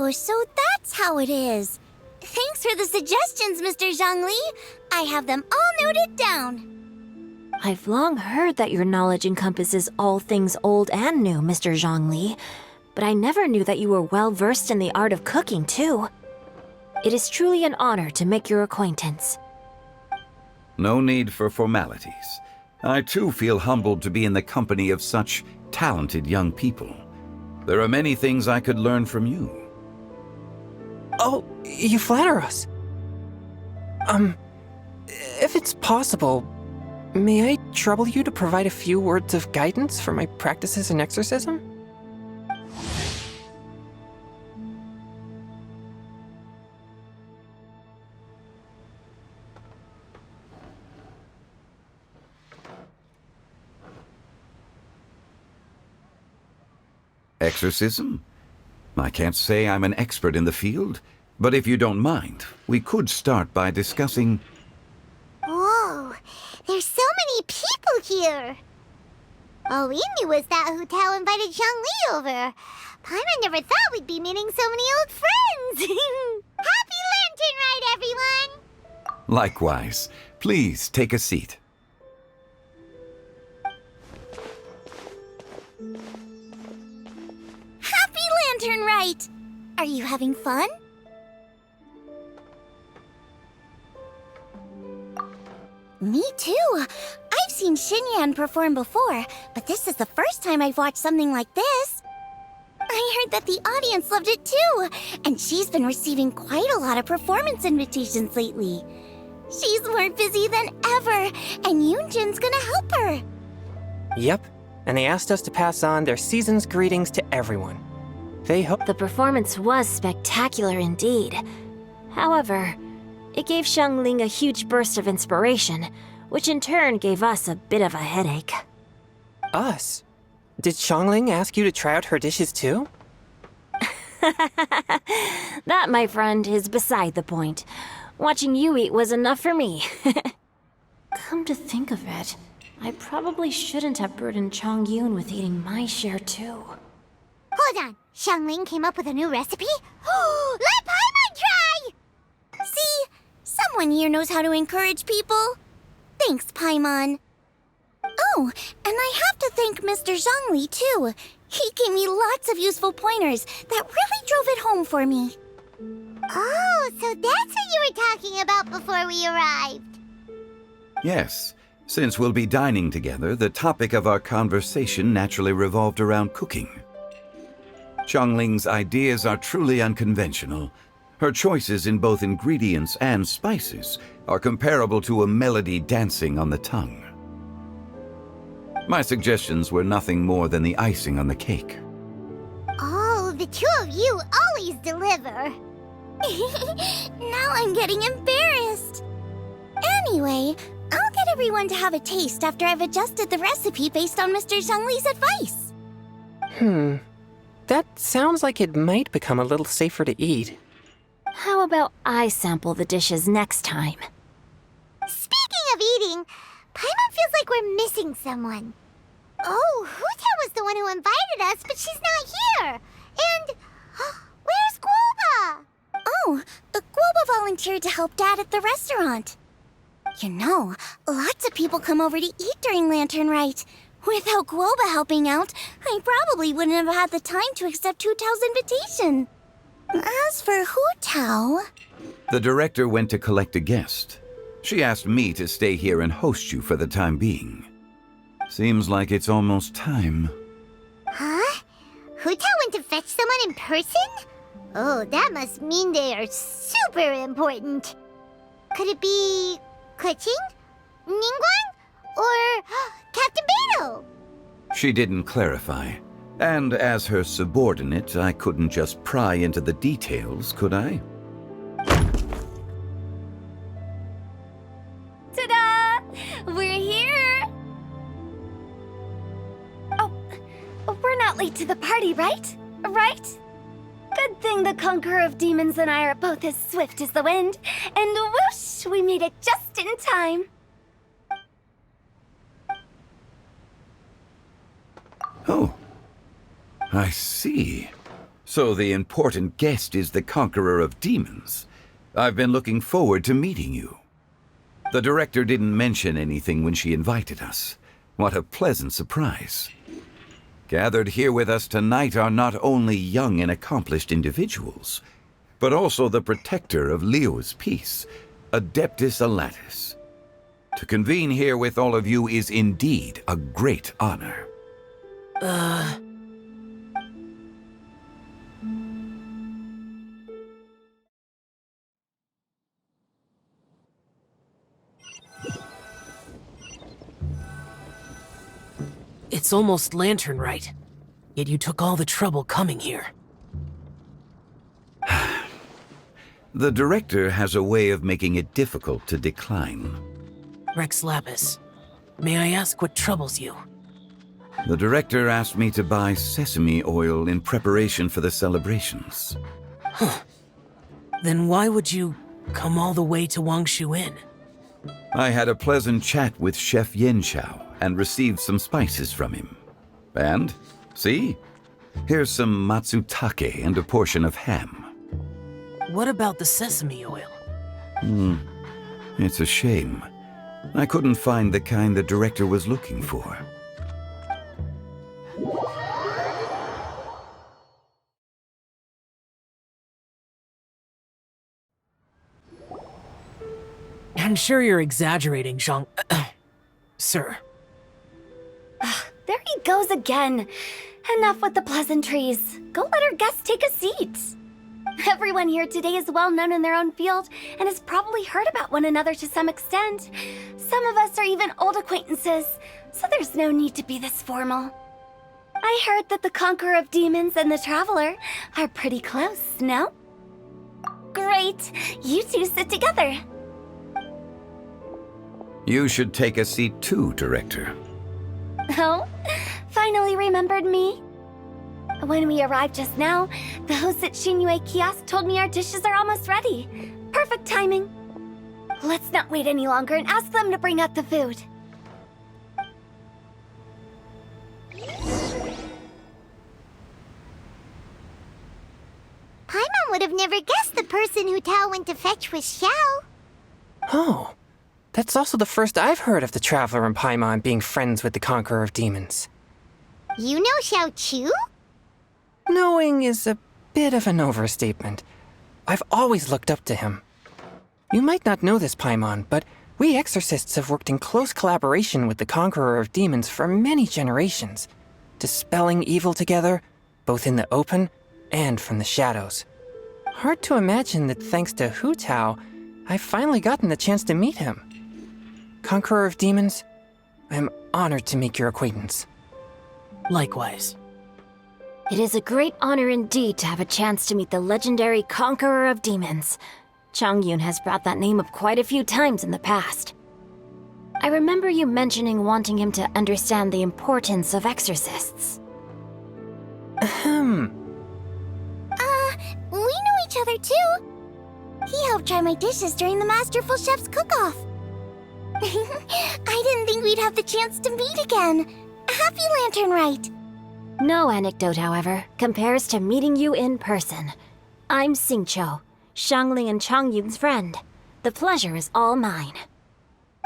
Oh, so that's how it is. Thanks for the suggestions, Mr. Zhongli. I have them all noted down. I've long heard that your knowledge encompasses all things old and new, Mr. Zhongli, but I never knew that you were well versed in the art of cooking, too. It is truly an honor to make your acquaintance. No need for formalities. I too feel humbled to be in the company of such talented young people. There are many things I could learn from you. Oh, you flatter us. If it's possible, may I trouble you to provide a few words of guidance for my practices in exorcism? Exorcism? I can't say I'm an expert in the field, but if you don't mind, we could start by discussing... Whoa, there's so many people here. All we knew was that Hu Tao invited Zhongli over. Paimon never thought we'd be meeting so many old friends. Happy Lantern Rite, everyone! Likewise. Please take a seat. Happy Lantern Rite! Are you having fun? Me too. I've seen Xinyan perform before, but this is the first time I've watched something like this. I heard that the audience loved it too, and she's been receiving quite a lot of performance invitations lately. She's more busy than ever, and Yoonjin's gonna help her. Yep, and they asked us to pass on their season's greetings to everyone. They hope The performance was spectacular indeed. However, it gave Xiangling a huge burst of inspiration, which in turn gave us a bit of a headache. us. Did Xiangling ask you to try out her dishes too? That, my friend, is beside the point. Watching you eat was enough for me. Come to think of it, I probably shouldn't have burdened Chongyun with eating my share too. Hold on, Xiangling came up with a new recipe? Let Paimon try! See? Someone here knows how to encourage people. Thanks, Paimon. Oh, and I have to thank Mr. Zhongli, too. He gave me lots of useful pointers that really drove it home for me. Oh, so that's what you were talking about before we arrived. Yes. Since we'll be dining together, the topic of our conversation naturally revolved around cooking. Xiangling's ideas are truly unconventional. Her choices in both ingredients and spices are comparable to a melody dancing on the tongue. My suggestions were nothing more than the icing on the cake. Oh, the two of you always deliver. Now I'm getting embarrassed. Anyway, I'll get everyone to have a taste after I've adjusted the recipe based on Mr. Zhongli's advice. That sounds like it might become a little safer to eat. How about I sample the dishes next time? Speaking of eating, Paimon feels like we're missing someone. Oh, Huta was the one who invited us, but she's not here. And where's Guoba? Oh, Guoba volunteered to help Dad at the restaurant. You know, lots of people come over to eat during Lantern Rite. Without Guoba helping out, I probably wouldn't have had the time to accept Hu Tao's invitation. As for Hu Tao... The director went to collect a guest. She asked me to stay here and host you for the time being. Seems like it's almost time. Huh? Hu Tao went to fetch someone in person? Oh, that must mean they are super important. Could it be... Kuching? Ningguang? Or Captain Beto? She didn't clarify. And as her subordinate, I couldn't just pry into the details, could I? Ta-da! We're here! Oh, we're not late to the party, right? Right? Good thing the Conqueror of Demons and I are both as swift as the wind. And whoosh, we made it just in time. Oh. I see. So the important guest is the conqueror of demons. I've been looking forward to meeting you. The director didn't mention anything when she invited us. What a pleasant surprise. Gathered here with us tonight are not only young and accomplished individuals, but also the protector of Leo's peace, Adeptus Alatus. To convene here with all of you is indeed a great honor. It's almost lantern right, yet you took all the trouble coming here. The director has a way of making it difficult to decline. Rex Lapis, may I ask what troubles you? The director asked me to buy sesame oil in preparation for the celebrations. Then why would you come all the way to Wangshu Inn? I had a pleasant chat with Chef Yenshao and received some spices from him. And, see? Here's some matsutake and a portion of ham. What about the sesame oil? It's a shame. I couldn't find the kind the director was looking for. I'm sure you're exaggerating, Zhang... Sir. There he goes again. Enough with the pleasantries. Go let our guests take a seat. Everyone here today is well known in their own field and has probably heard about one another to some extent. Some of us are even old acquaintances, so there's no need to be this formal. I heard that the Conqueror of Demons and the Traveler are pretty close, no? Great! You two sit together. You should take a seat too, Director. Oh? Finally remembered me? When we arrived just now, the host at Shinue Kiosk told me our dishes are almost ready. Perfect timing. Let's not wait any longer and ask them to bring out the food. Paimon would have never guessed the person who Tao went to fetch was Xiao. Oh, that's also the first I've heard of the Traveler and Paimon being friends with the Conqueror of Demons. You know Xiao Chu? Knowing is a bit of an overstatement. I've always looked up to him. You might not know this, Paimon, but we exorcists have worked in close collaboration with the Conqueror of Demons for many generations, dispelling evil together, both in the open and from the shadows. Hard to imagine that thanks to Hu Tao, I've finally gotten the chance to meet him. Conqueror of Demons, I'm honored to make your acquaintance. Likewise. It is a great honor indeed to have a chance to meet the legendary Conqueror of Demons. Changyun has brought that name up quite a few times in the past. I remember you mentioning wanting him to understand the importance of exorcists. We know each other too. He helped try my dishes during the Masterful Chef's cook-off. I didn't think we'd have the chance to meet again. Happy Lantern Rite. No anecdote, however, compares to meeting you in person. I'm Xingqiu, Shangling and Changyun's friend. The pleasure is all mine.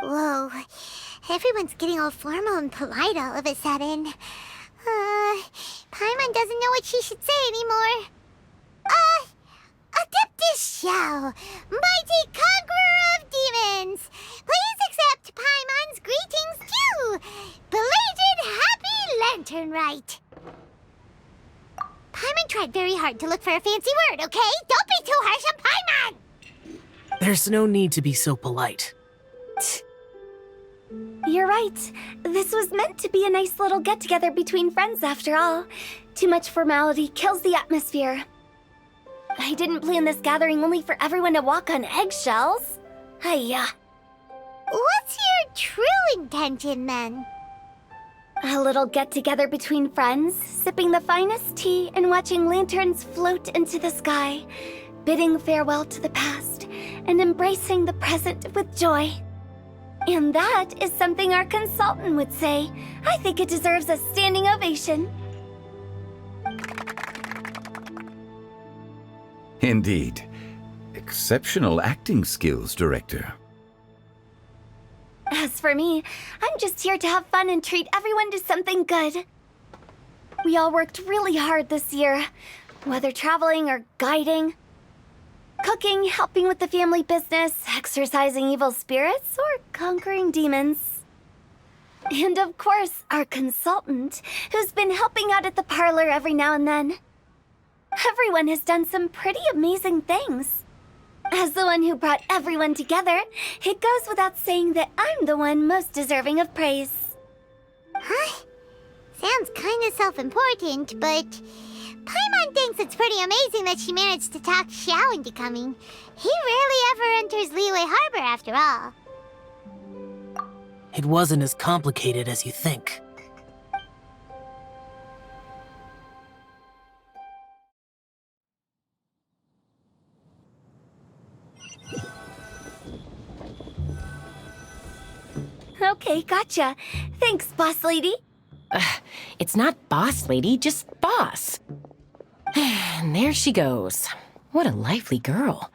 Whoa, everyone's getting all formal and polite all of a sudden. Paimon doesn't know what she should say anymore. Adeptus Xiao, mighty conqueror of demons, please accept Paimon's greetings too. Belated Happy Lantern Rite. Paimon tried very hard to look for a fancy word, okay? Don't be too harsh on Paimon! There's no need to be so polite. You're right. This was meant to be a nice little get-together between friends after all. Too much formality kills the atmosphere. I didn't plan this gathering only for everyone to walk on eggshells. Hiya. What's your true intention, then? A little get-together between friends, sipping the finest tea and watching lanterns float into the sky, bidding farewell to the past and embracing the present with joy. And that is something our consultant would say. I think it deserves a standing ovation. Indeed. Exceptional acting skills, Director. As for me, I'm just here to have fun and treat everyone to something good. We all worked really hard this year, whether traveling or guiding, cooking, helping with the family business, exorcising evil spirits, or conquering demons. And of course, our consultant, who's been helping out at the parlor every now and then. Everyone has done some pretty amazing things. As the one who brought everyone together, it goes without saying that I'm the one most deserving of praise. Huh? Sounds kind of self-important, but Paimon thinks it's pretty amazing that she managed to talk Xiao into coming. He rarely ever enters Liyue Harbor after all. It wasn't as complicated as you think. Okay, gotcha. Thanks, boss lady. It's not boss lady, just boss. And there she goes. What a lively girl.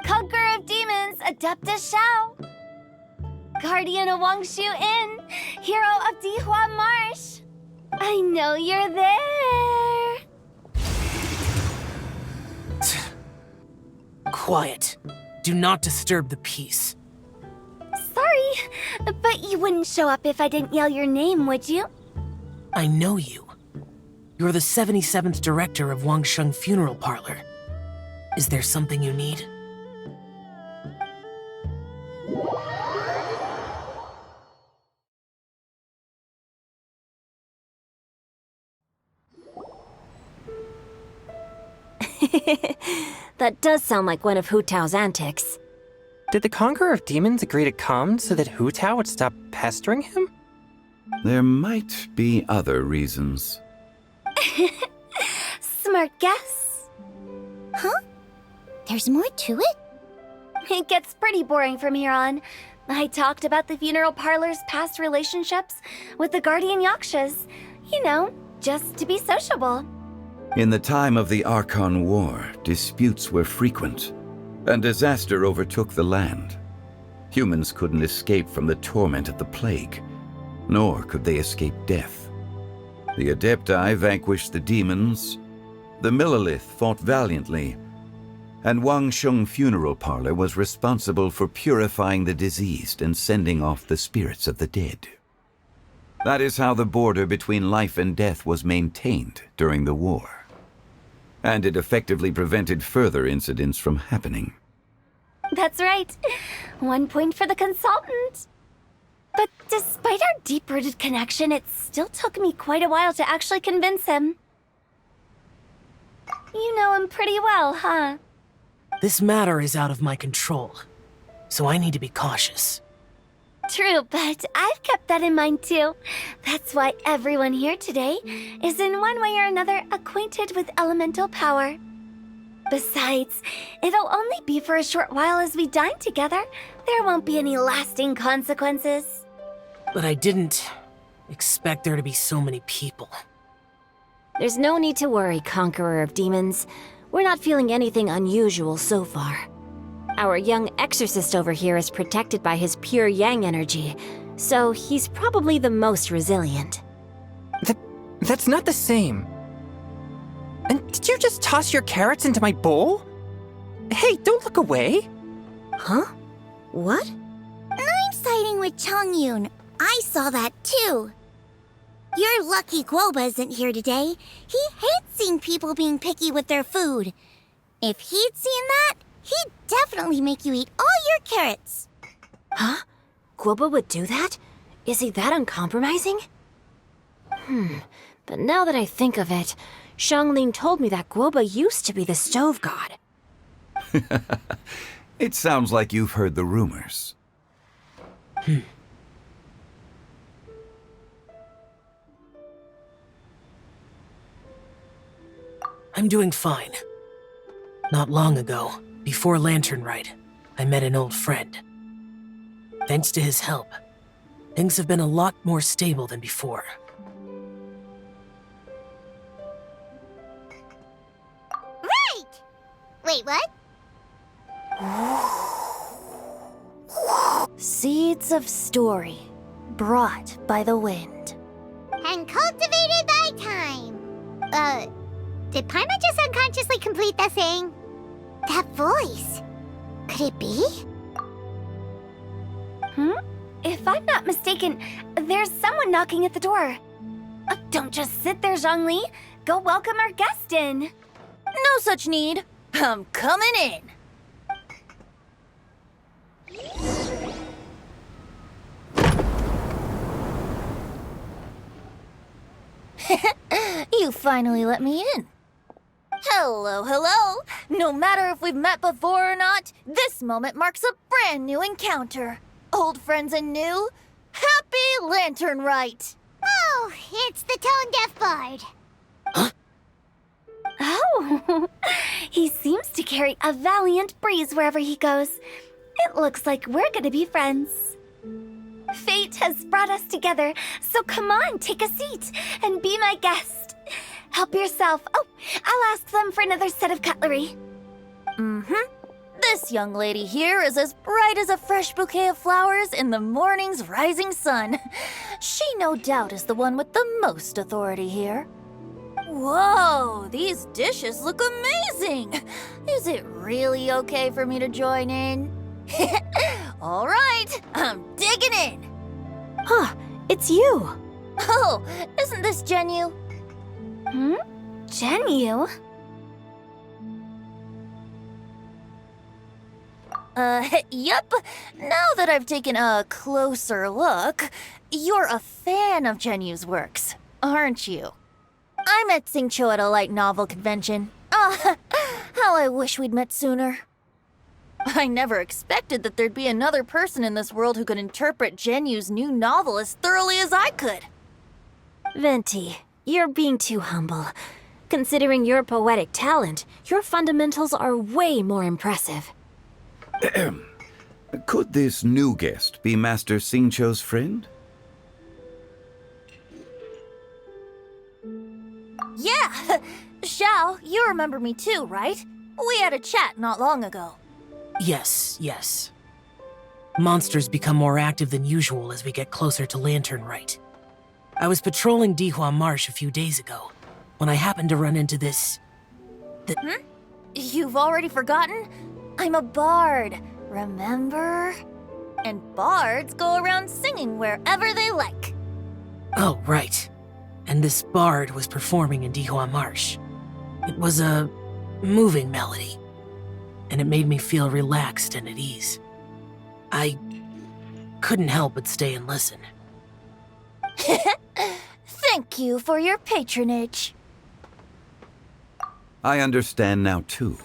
Conqueror of demons, Adeptus Xiao. Guardian of Wangshu Inn, hero of Dihua Marsh. I know you're there. Quiet. Do not disturb the peace. Sorry, but you wouldn't show up if I didn't yell your name, would you? I know you. You're the 77th director of Wangsheng Funeral Parlor. Is there something you need? That does sound like one of Hu Tao's antics. Did the Conqueror of Demons agree to come so that Hu Tao would stop pestering him? There might be other reasons. Smart guess. Huh? There's more to it? It gets pretty boring from here on. I talked about the funeral parlor's past relationships with the guardian yakshas. You know, just to be sociable. In the time of the Archon War, disputes were frequent, and disaster overtook the land. Humans couldn't escape from the torment of the plague, nor could they escape death. The Adepti vanquished the demons, the Millelith fought valiantly, and Wangsheng Funeral Parlor was responsible for purifying the diseased and sending off the spirits of the dead. That is how the border between life and death was maintained during the war. And it effectively prevented further incidents from happening. That's right. 1 point for the consultant. But despite our deep-rooted connection, it still took me quite a while to actually convince him. You know him pretty well, huh? This matter is out of my control, so I need to be cautious. True, but I've kept that in mind too. That's why everyone here today is in one way or another acquainted with elemental power. Besides, it'll only be for a short while as we dine together. There won't be any lasting consequences. But I didn't expect there to be so many people. There's no need to worry, Conqueror of Demons. We're not feeling anything unusual so far. Our young exorcist over here is protected by his pure yang energy, so he's probably the most resilient. That's not the same. And did you just toss your carrots into my bowl? Hey, don't look away. Huh? What? I'm siding with Chongyun. I saw that too. You're lucky Guoba isn't here today. He hates seeing people being picky with their food. If he'd seen that, he'd definitely make you eat all your carrots. Huh? Guoba would do that? Is he that uncompromising? But now that I think of it, Xiangling told me that Guoba used to be the stove god. It sounds like you've heard the rumors. I'm doing fine. Not long ago, before Lantern Rite, I met an old friend. Thanks to his help, things have been a lot more stable than before. Right! Wait, Wait, what? Seeds of story, brought by the wind. And cultivated by time. Did Paimon just unconsciously complete the thing? That voice. Could it be? If I'm not mistaken, there's someone knocking at the door. Don't just sit there, Zhongli. Go welcome our guest in. No such need. I'm coming in. You finally let me in. Hello, hello. No matter if we've met before or not, this moment marks a brand new encounter. Old friends and new. Happy Lantern Rite. Oh, it's the tone-deaf bard. Oh, he seems to carry a valiant breeze wherever he goes. It looks like we're gonna be friends. Fate has brought us together, so come on, take a seat and be my guest. Help yourself. Oh, I'll ask them for another set of cutlery. This young lady here is as bright as a fresh bouquet of flowers in the morning's rising sun. She no doubt is the one with the most authority here. Whoa, these dishes look amazing! Is it really okay for me to join in? All right, I'm digging in. Huh, it's you. Oh, isn't this Genu? Genu? Yep. Now that I've taken a closer look, you're a fan of Genu's works, aren't you? I met Xingqiu at a light novel convention. Ah, how I wish we'd met sooner. I never expected that there'd be another person in this world who could interpret Genu's new novel as thoroughly as I could. Venti, you're being too humble. Considering your poetic talent, your fundamentals are way more impressive. Could this new guest be Master Xingqiu's friend? Yeah! Xiao, you remember me too, right? We had a chat not long ago. Yes. Monsters become more active than usual as we get closer to Lantern Rite. I was patrolling Dihua Marsh a few days ago, when I happened to run into this... You've already forgotten? I'm a bard, remember? And bards go around singing wherever they like. Oh, right. And this bard was performing in Dihua Marsh. It was a moving melody, and it made me feel relaxed and at ease. I couldn't help but stay and listen. Thank you for your patronage. I understand now, too.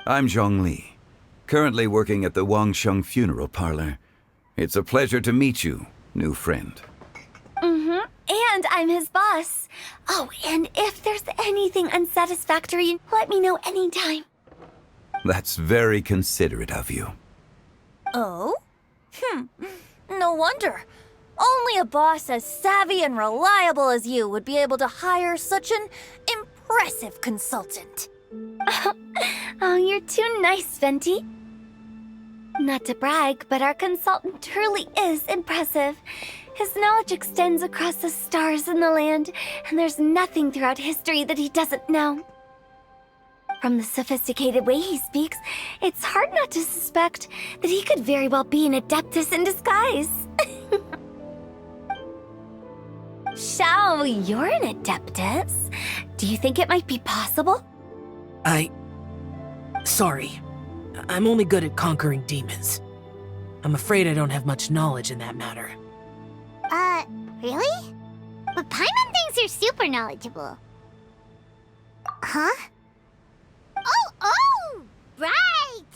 I'm Zhongli, currently working at the Wangsheng Funeral Parlor. It's a pleasure to meet you, new friend. And I'm his boss. Oh, and if there's anything unsatisfactory, let me know anytime. That's very considerate of you. Oh? No wonder. Only a boss as savvy and reliable as you would be able to hire such an impressive consultant. Oh, you're too nice, Venti. Not to brag, but our consultant truly is impressive. His knowledge extends across the stars and the land, and there's nothing throughout history that he doesn't know. From the sophisticated way he speaks, it's hard not to suspect that he could very well be an adeptus in disguise. Xiao, you're an adeptus. Do you think it might be possible? Sorry. I'm only good at conquering demons. I'm afraid I don't have much knowledge in that matter. Really? But Paimon thinks you're super knowledgeable. Huh? Oh, right!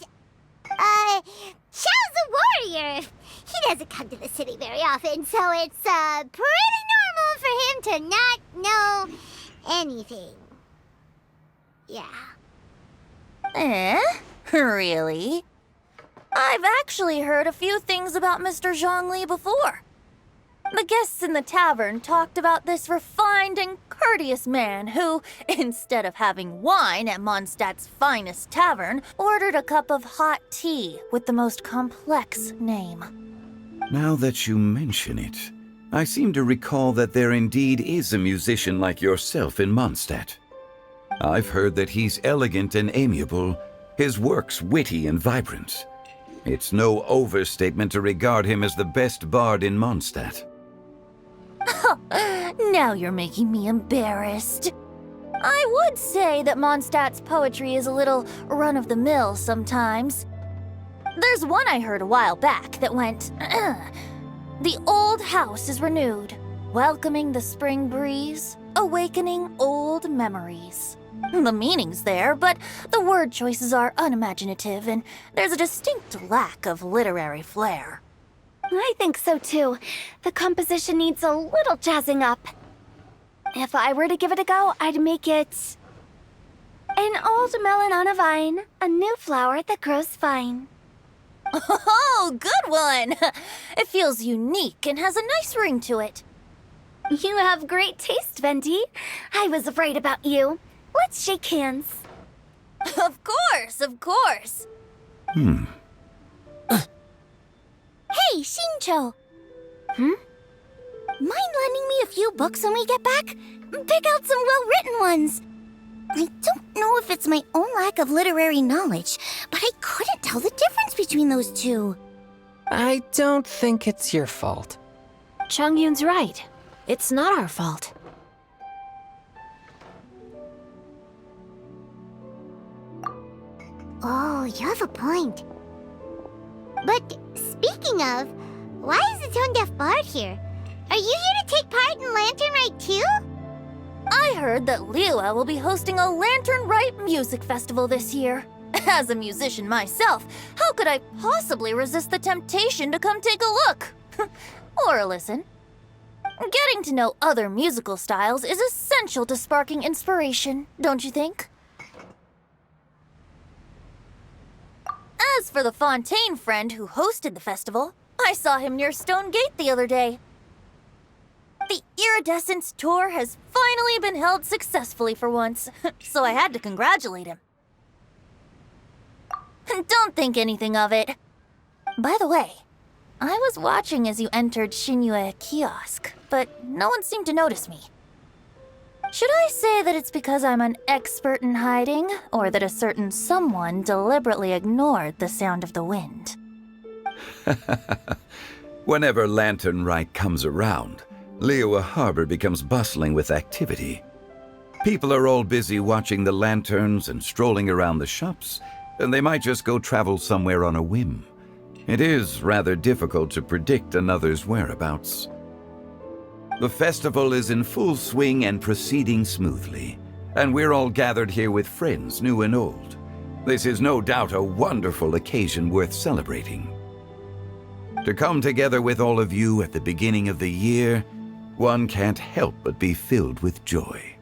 Xiao's a warrior. He doesn't come to the city very often, so it's, pretty normal for him to not know anything. Yeah. Really? I've actually heard a few things about Mr. Zhongli before. The guests in the tavern talked about this refined and courteous man who, instead of having wine at Mondstadt's finest tavern, ordered a cup of hot tea with the most complex name. Now that you mention it, I seem to recall that there indeed is a musician like yourself in Mondstadt. I've heard that he's elegant and amiable, his works witty and vibrant. It's no overstatement to regard him as the best bard in Mondstadt. Now you're making me embarrassed. I would say that Mondstadt's poetry is a little run-of-the-mill sometimes. There's one I heard a while back that went, "The old house is renewed, welcoming the spring breeze, awakening old memories." The meaning's there, but the word choices are unimaginative, and there's a distinct lack of literary flair. I think so too. The composition needs a little jazzing up. If I were to give it a go, I'd make it... An old melon on a vine, a new flower that grows fine. Oh, good one! It feels unique and has a nice ring to it. You have great taste, Venti. I was right about you. Let's shake hands. Of course, of course. Hey, Shincho! Mind lending me a few books when we get back? Pick out some well-written ones. I don't know if it's my own lack of literary knowledge, but I couldn't tell the difference between those two. I don't think it's your fault. Chongyun's right. It's not our fault. Oh, you have a point. But speaking of, why is the tone-deaf bard here? Are you here to take part in Lantern Rite too? I heard that Liyue will be hosting a Lantern Rite music festival this year. As a musician myself, how could I possibly resist the temptation to come take a look? Or a listen. Getting to know other musical styles is essential to sparking inspiration, don't you think? As for the Fontaine friend who hosted the festival, I saw him near Stone Gate the other day. The Iridescence tour has finally been held successfully for once, so I had to congratulate him. Don't think anything of it. By the way, I was watching as you entered Shinyue Kiosk, but no one seemed to notice me. Should I say that it's because I'm an expert in hiding, or that a certain someone deliberately ignored the sound of the wind? Whenever Lantern Rite comes around, Liyue Harbor becomes bustling with activity. People are all busy watching the lanterns and strolling around the shops, and they might just go travel somewhere on a whim. It is rather difficult to predict another's whereabouts. The festival is in full swing and proceeding smoothly, and we're all gathered here with friends, new and old. This is no doubt a wonderful occasion worth celebrating. To come together with all of you at the beginning of the year, one can't help but be filled with joy.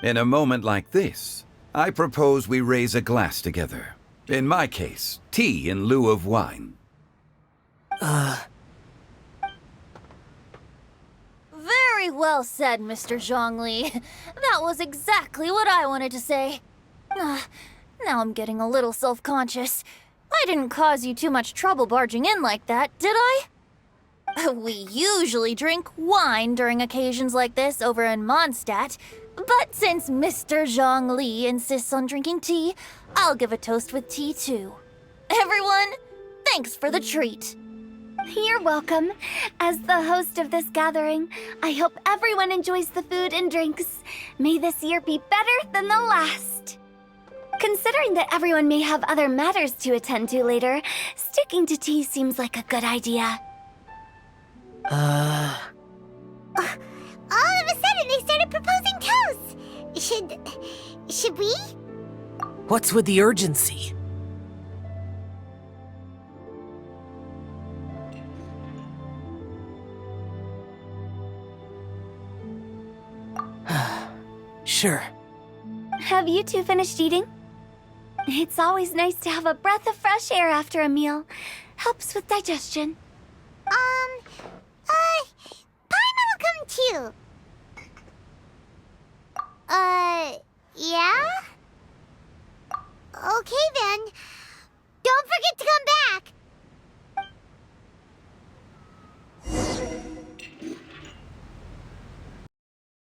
In a moment like this, I propose we raise a glass together. In my case, tea in lieu of wine. Very well said, Mr. Zhongli. That was exactly what I wanted to say. Now I'm getting a little self-conscious. I didn't cause you too much trouble barging in like that, did I? We usually drink wine during occasions like this over in Mondstadt, but since Mr. Zhongli insists on drinking tea, I'll give a toast with tea too. Everyone, thanks for the treat. You're welcome. As the host of this gathering, I hope everyone enjoys the food and drinks. May this year be better than the last. Considering that everyone may have other matters to attend to later, sticking to tea seems like a good idea. All of a sudden, they started proposing toasts. Should we? What's with the urgency? Sure. Have you two finished eating? It's always nice to have a breath of fresh air after a meal. Helps with digestion. too.